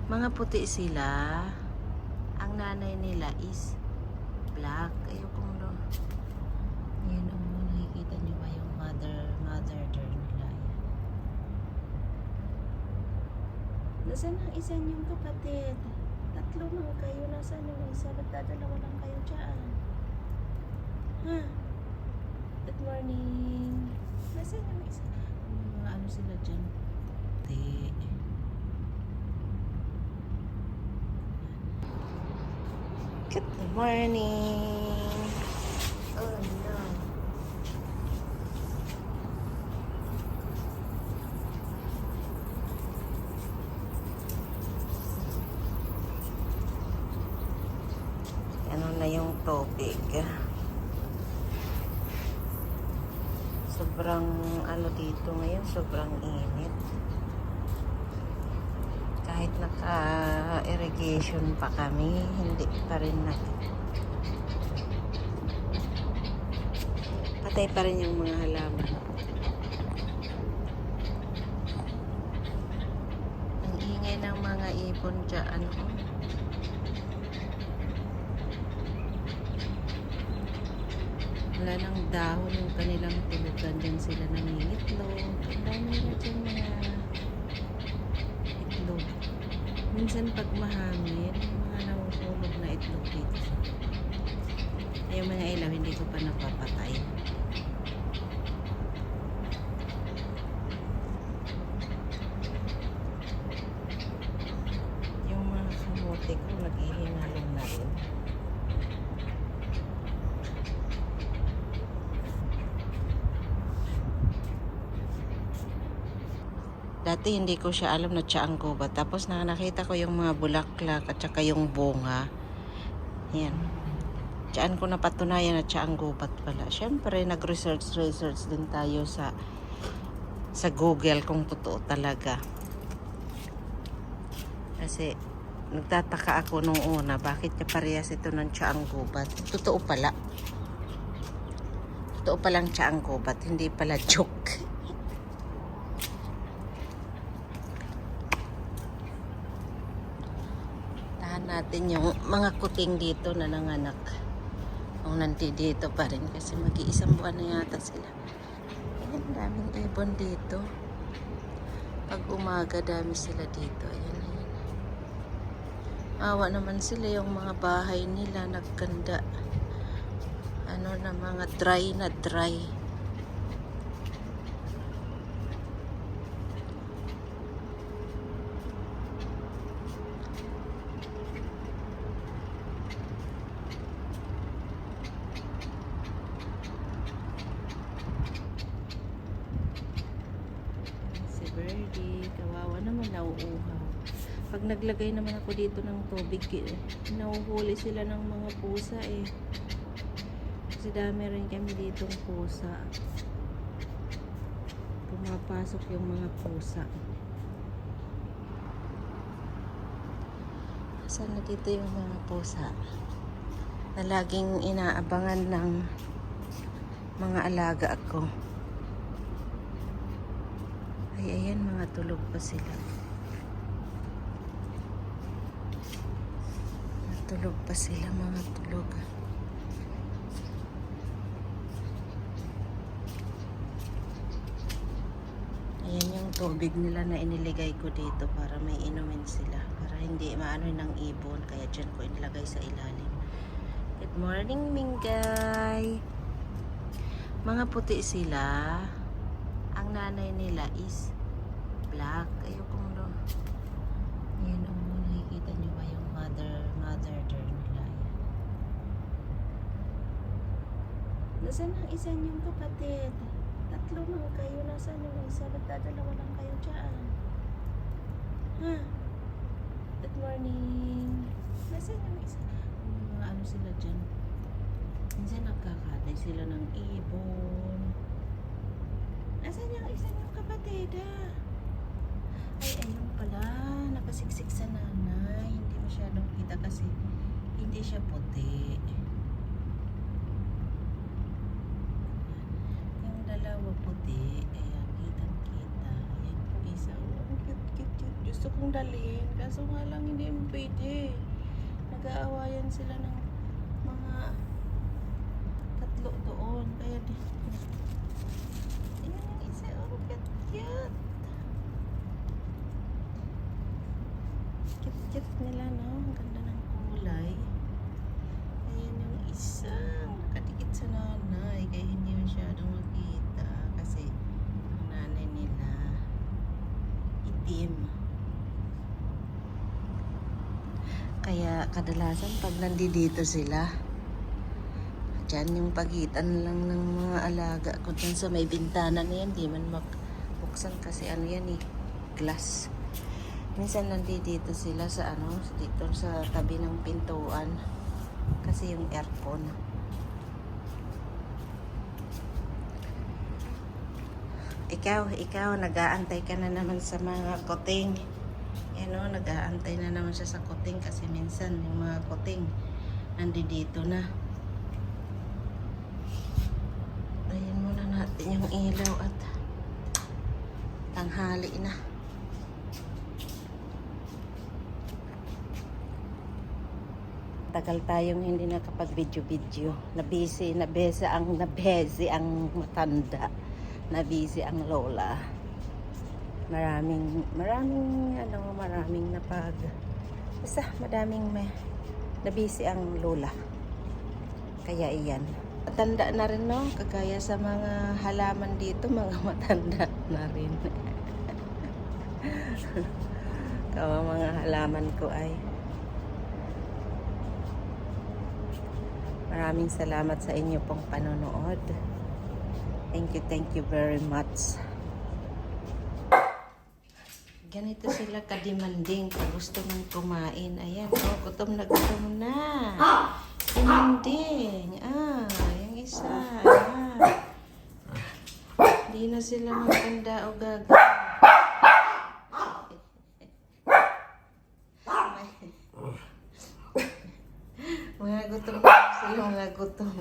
Mga puti sila. Ang nanay nila is black. Ayokong no. Ayan o, nakikita nyo ba yung mother nila? Nasaan ang isa niyong kapatid? Tatlo lang kayo. Nasaan yung isa? Nagdadalawa lang kayo dyan. Ha? Good morning. Nasaan yung isa? Mga ano sila dyan? Good morning. Oh no. Ano na yung tubig? Sobrang ano dito ngayon, sobrang init. Kahit naka-irrigation pa kami, hindi pa rin patay pa rin yung mga halaman. Ang ingay ng mga ibon dyan. Wala ng dahon yung kanilang tulugan. Dyan sila nangingitlog. Ang dami na dyan mga itlog. Minsan pag mahangin, mga nahuhulog na itlog dito. Yung mga ilaw, hindi ko pa napapatay. Yung mga kamote ko, naghihingalong na rin. Dati hindi ko siya alam na tsaang gubat. Tapos nakita ko yung mga bulaklak at saka yung bunga. Yan. Tsaan ko napatunayan na tsaang gubat pala. Siyempre, nag-research din tayo sa Google kung totoo talaga. Kasi nagtataka ako nung una, bakit niya parehas ito ng tsaang gubat. Totoo pala. Totoo palang tsaang gubat. Hindi pala joke. Natin yung mga kuting dito na nanganak kung nandito pa rin kasi mag-iisang buwan na yata sila. Ayan, daming ibon dito. Pag umaga dami sila dito. Ayan, ayan. Awa naman sila, yung mga bahay nila nagkanda, ano na, mga dry na dry. Birdie, kawawa naman, nauuhaw. Pag naglagay naman ako dito ng tubig, nahuhuli sila ng mga pusa eh. Kasi dami rin kami ditong pusa. Pumapasok yung mga pusa. Saan na dito yung mga pusa na laging inaabangan ng mga alaga ako? Ay, ayan, mga tulog pa sila. Tulog pa sila, mga tulog. Ayan yung tubig nila na iniligay ko dito para may inumin sila. Para hindi maano ng ibon. Kaya dyan ko inilagay sa ilalim. Good morning, Mingay. Mga puti sila. Ang nanay nila is black. Ayokong no. Ayan o, nakikita nyo ba yung mother nila? Nasaan ang isa niyong kapatid? Tatlo lang kayo. Nasaan yung isa? Nagdadalawa lang kayo dyan. Ha? Good morning. Nasaan yung isa? Mga ano sila dyan? Minsan nagkakatay sila ng ibon. Nasaan yung isa niyong kapatid, ha? Ay, ayun pala. Nakasiksik sa nanay. Hindi masyadong kita kasi hindi siya puti. Yung dalawa puti. Ayan, kitang-kita. Ayan po isa. Oh, cute. Gusto ko kong dalhin. Kaso nga lang hindi mo pwede. Nag-aawayan sila ng mga tatlo doon. Kaya di. Ayan yung isa. Oh, cute. Cute nila, no? Ang ganda ng kulay. Ayan yung isang nakadikit sa nanay. Kaya hindi masyadong makita. Kasi ang nanay nila itim. Kaya kadalasan pag nandito sila, dyan yung pagitan lang ng mga alaga ko dyan sa may bintana na yan. Di man magbuksan kasi ano yan eh, glass. Minsan nandito sila sa ano, dito sa tabi ng pintuan. Kasi yung aircon. Ikaw, nag-aantay ka na naman sa mga kuting. Yan o, nag-aantay na naman siya sa kuting kasi minsan yung mga kuting nandito na. Ayan muna natin yung ilaw at tanghali na. Tagal tayong hindi nakapag-video-video. Nabisi ang matanda. Nabisi ang lola. Maraming basta madaming nabisi ang lola. Kaya iyan. Matanda na rin, no? Kagaya sa mga halaman dito, mga matanda na rin. Kawa mga halaman ko ay. Maraming salamat sa inyo pong panonood. Thank you very much. Ganito sila kademanding pag gusto mong kumain. Ayan, oh, gutom na. Demanding. Yung isa. Hindi na sila maganda o gaga. Mga gutom na sila, mga gutom.